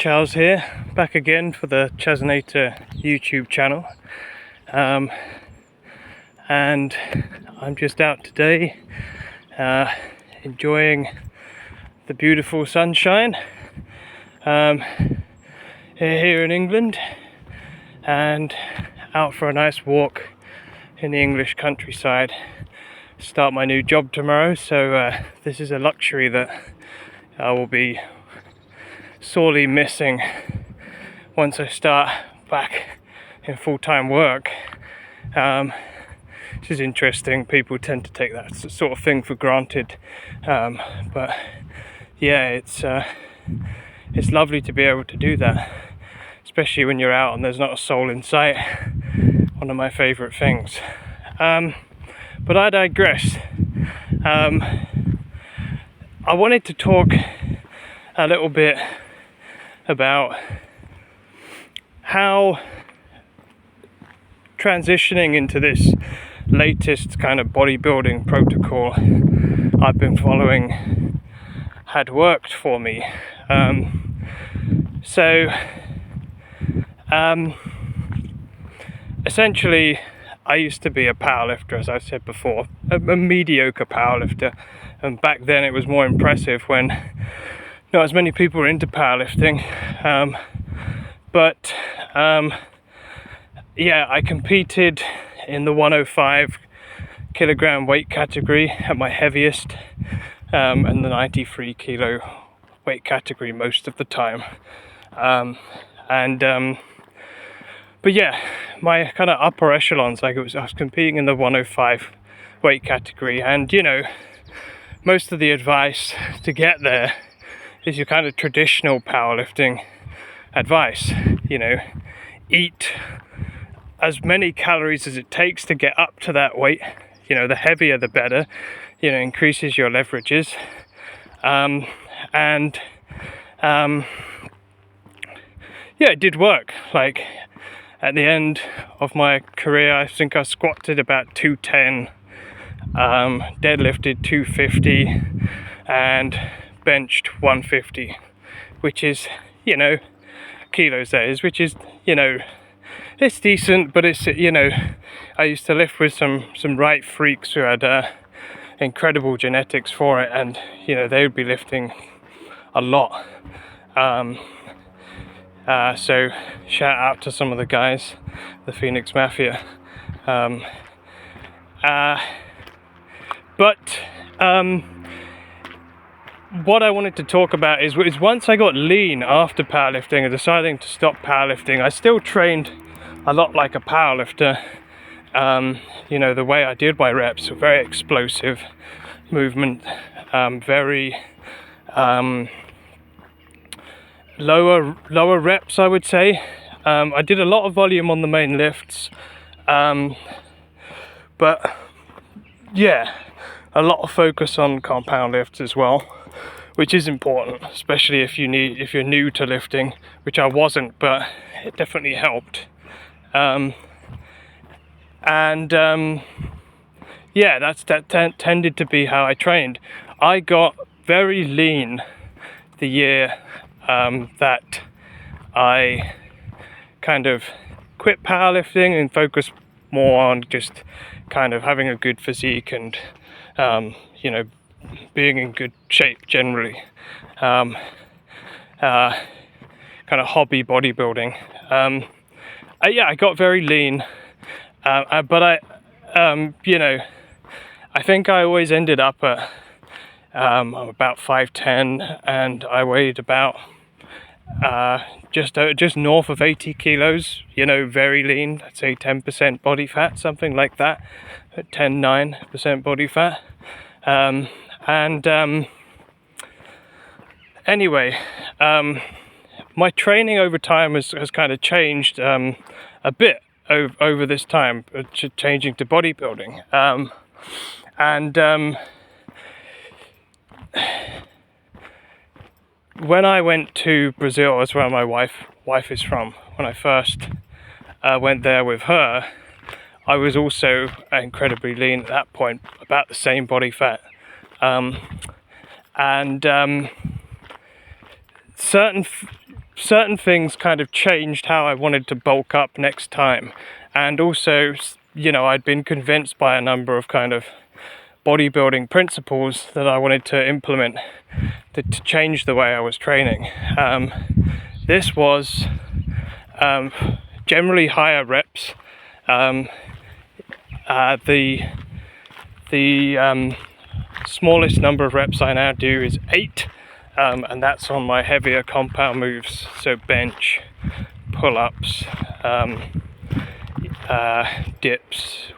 Charles here, back again for the Chasnator YouTube channel, and I'm just out today enjoying the beautiful sunshine here in England, and out for a nice walk in the English countryside. Start my new job tomorrow, so this is a luxury that I will be sorely missing once I start back in full-time work. Which is interesting. People tend to take that sort of thing for granted, but yeah, it's lovely to be able to do that, especially when you're out and there's not a soul in sight. One of my favourite things. But I digress. I wanted to talk a little bit about how transitioning into this latest kind of bodybuilding protocol I've been following had worked for me. Essentially, I used to be a powerlifter, as I said before, a mediocre powerlifter, and back then it was more impressive when not as many people were into powerlifting, but yeah, I competed in the 105 kilogram weight category at my heaviest, and the 93 kilo weight category most of the time, but yeah, my kind of upper echelons, I was competing in the 105 weight category, and you know, most of the advice to get there is your kind of traditional powerlifting advice. You know, eat as many calories as it takes to get up to that weight. You know, the heavier the better. You know, increases your leverages, yeah, it did work. Like, at the end of my career, I think I squatted about 210, deadlifted 250, and benched 150, which is, you know, kilos that is, which is, you know, it's decent, but it's, you know, I used to lift with some right freaks who had incredible genetics for it, and, you know, they would be lifting a lot. So shout out to some of the guys, the Phoenix Mafia. What I wanted to talk about is once I got lean after powerlifting and deciding to stop powerlifting, I still trained a lot like a powerlifter. You know, the way I did my reps were very explosive movement, very lower reps, I would say. I did a lot of volume on the main lifts, but yeah, a lot of focus on compound lifts as well, which is important, especially if you're new to lifting, which I wasn't, but it definitely helped. Yeah, that tended to be how I trained. I got very lean the year that I kind of quit powerlifting and focused more on just kind of having a good physique and you know, being in good shape generally, kind of hobby bodybuilding. Yeah, I got very lean, but I you know, I think I always ended up at I'm about 5'10", and I weighed about just north of 80 kilos, you know, very lean. I'd say 10% body fat, something like that, 9% body fat. Anyway, my training over time has kind of changed a bit over this time, changing to bodybuilding. When I went to Brazil, that's where my wife is from. When I first went there with her, I was also incredibly lean at that point, about the same body fat. Certain certain things kind of changed how I wanted to bulk up next time. And also, you know, I'd been convinced by a number of kind of bodybuilding principles that I wanted to implement to change the way I was training. This was generally higher reps. The smallest number of reps I now do is 8, and that's on my heavier compound moves, so bench, pull-ups, dips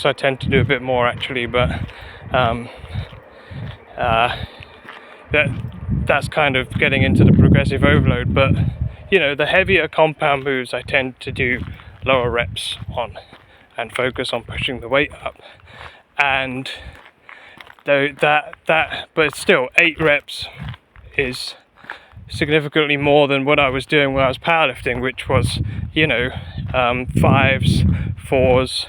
I tend to do a bit more actually, but that's kind of getting into the progressive overload. But you know, the heavier compound moves I tend to do lower reps on and focus on pushing the weight up. And though but still 8 reps is significantly more than what I was doing when I was powerlifting, which was, you know, 5s, 4s,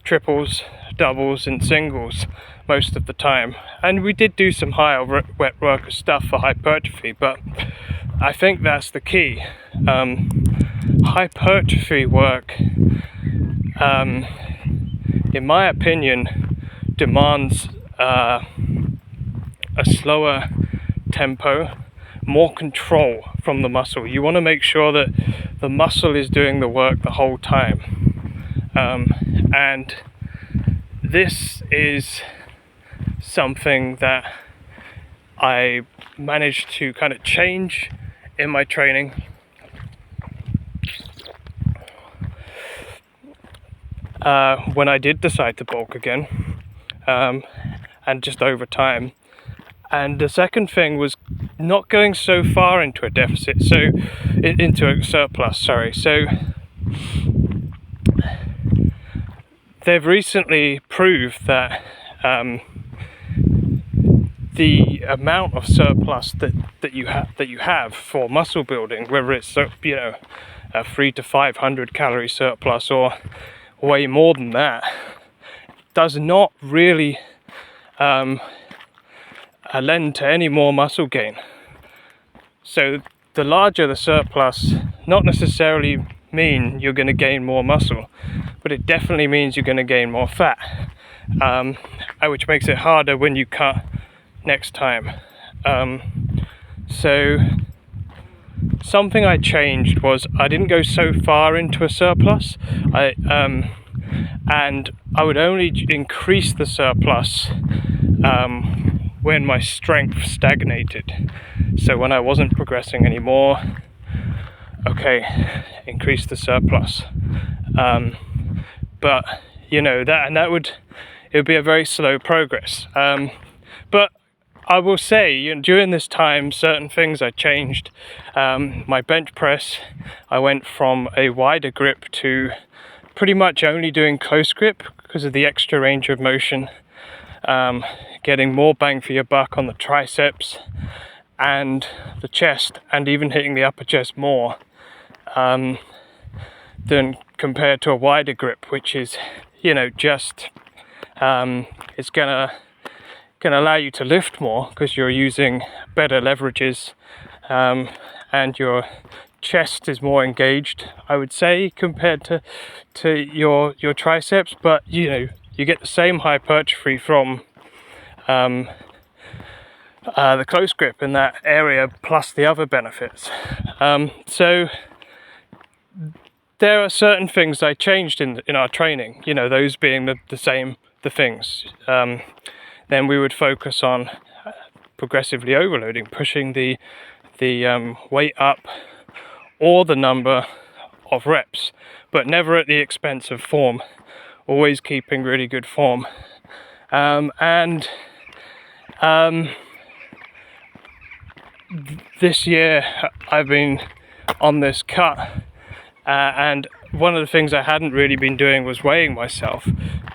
triples, doubles and singles most of the time. And we did do some higher wet worker stuff for hypertrophy, but I think that's the key. Hypertrophy work, in my opinion, demands a slower tempo, more control from the muscle. You want to make sure that the muscle is doing the work the whole time. And this is something that I managed to kind of change in my training. When I did decide to bulk again, and just over time. And the second thing was not going so far into a deficit, into a surplus, sorry. So they've recently proved that the amount of surplus that you have for muscle building, whether it's, you know, a 300 to 500 calorie surplus or way more than that, does not really lend to any more muscle gain. So the larger the surplus, not necessarily mean you're going to gain more muscle, but it definitely means you're going to gain more fat, which makes it harder when you cut next time. So something I changed was I didn't go so far into a surplus, and I would only increase the surplus when my strength stagnated. So when I wasn't progressing anymore, okay, increase the surplus. But you know, it would be a very slow progress. But I will say, you know, during this time, certain things I changed. My bench press, I went from a wider grip to pretty much only doing close grip because of the extra range of motion, getting more bang for your buck on the triceps and the chest, and even hitting the upper chest more than compared to a wider grip, which is, you know, just it's gonna allow you to lift more because you're using better leverages, and your chest is more engaged, I would say, compared to your triceps. But you know, you get the same hypertrophy from the close grip in that area, plus the other benefits. So there are certain things I changed in our training, you know, those being the things. Then we would focus on progressively overloading, pushing the weight up or the number of reps, but never at the expense of form, always keeping really good form. This year I've been on this cut, and one of the things I hadn't really been doing was weighing myself,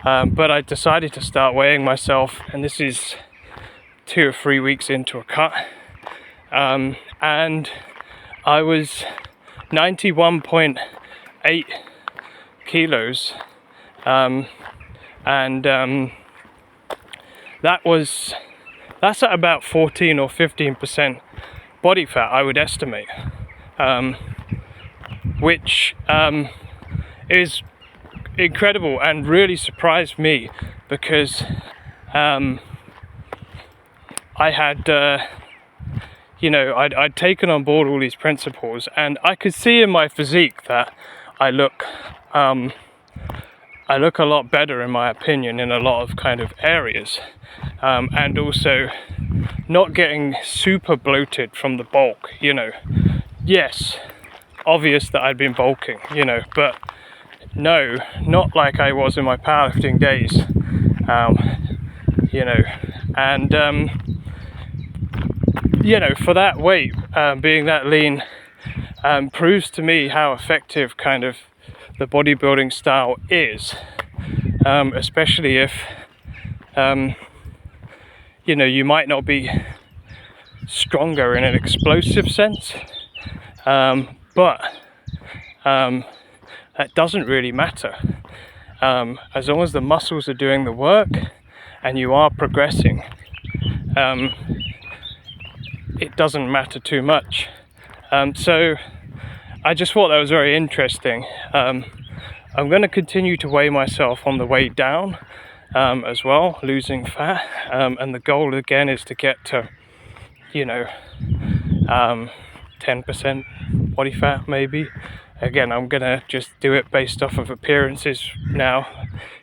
but I decided to start weighing myself, and this is 2 or 3 weeks into a cut, and I was 91.8 kilos, that's at about 14 or 15% body fat, I would estimate, which is incredible and really surprised me, because I had I'd taken on board all these principles, and I could see in my physique that I look a lot better, in my opinion, in a lot of kind of areas, and also not getting super bloated from the bulk. Yes, obvious that I'd been bulking, but no, not like I was in my powerlifting days, and for that weight, being that lean, proves to me how effective kind of the bodybuilding style is, especially if you might not be stronger in an explosive sense, but that doesn't really matter, as long as the muscles are doing the work and you are progressing. It doesn't matter too much. So I just thought that was very interesting. I'm going to continue to weigh myself on the way down as well, losing fat, and the goal again is to get to 10% body fat maybe. Again, I'm going to just do it based off of appearances now,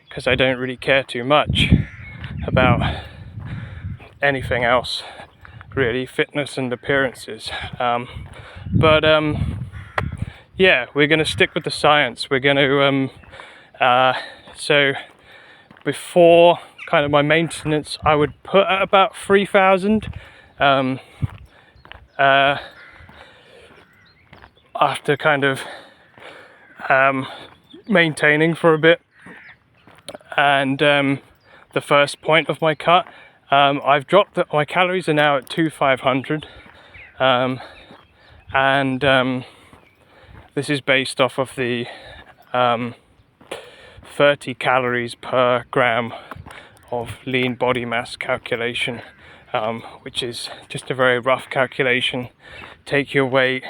because I don't really care too much about anything else really, fitness and appearances, but yeah, we're going to stick with the science. We're going to so before kind of my maintenance, I would put at about 3,000, after kind of maintaining for a bit, and the first point of my cut, I've dropped my calories are now at 2,500, and this is based off of the 30 calories per gram of lean body mass calculation, which is just a very rough calculation. Take your weight,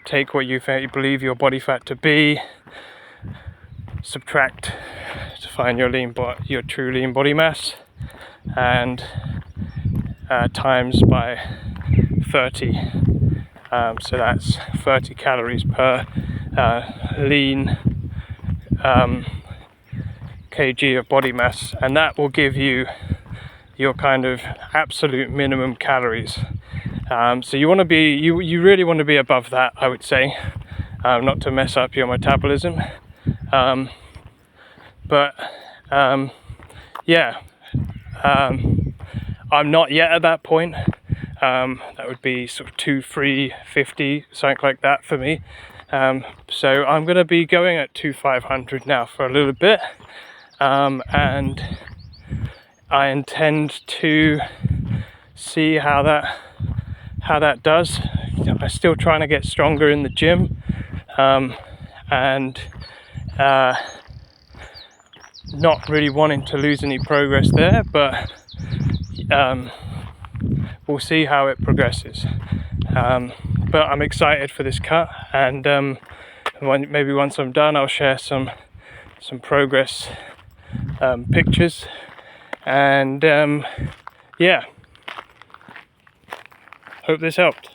take what you believe your body fat to be, subtract to find your true lean body mass, and times by 30. So that's 30 calories per lean kg of body mass, and that will give you your kind of absolute minimum calories. So you want to be, you really want to be above that, I would say, not to mess up your metabolism. But yeah, I'm not yet at that point. That would be sort of 2,350, something like that for me. So I'm going to be going at 2,500 now for a little bit, and I intend to see how that does. I'm still trying to get stronger in the gym, and not really wanting to lose any progress there, but we'll see how it progresses. But I'm excited for this cut, and maybe once I'm done, I'll share some progress pictures, and yeah, hope this helped.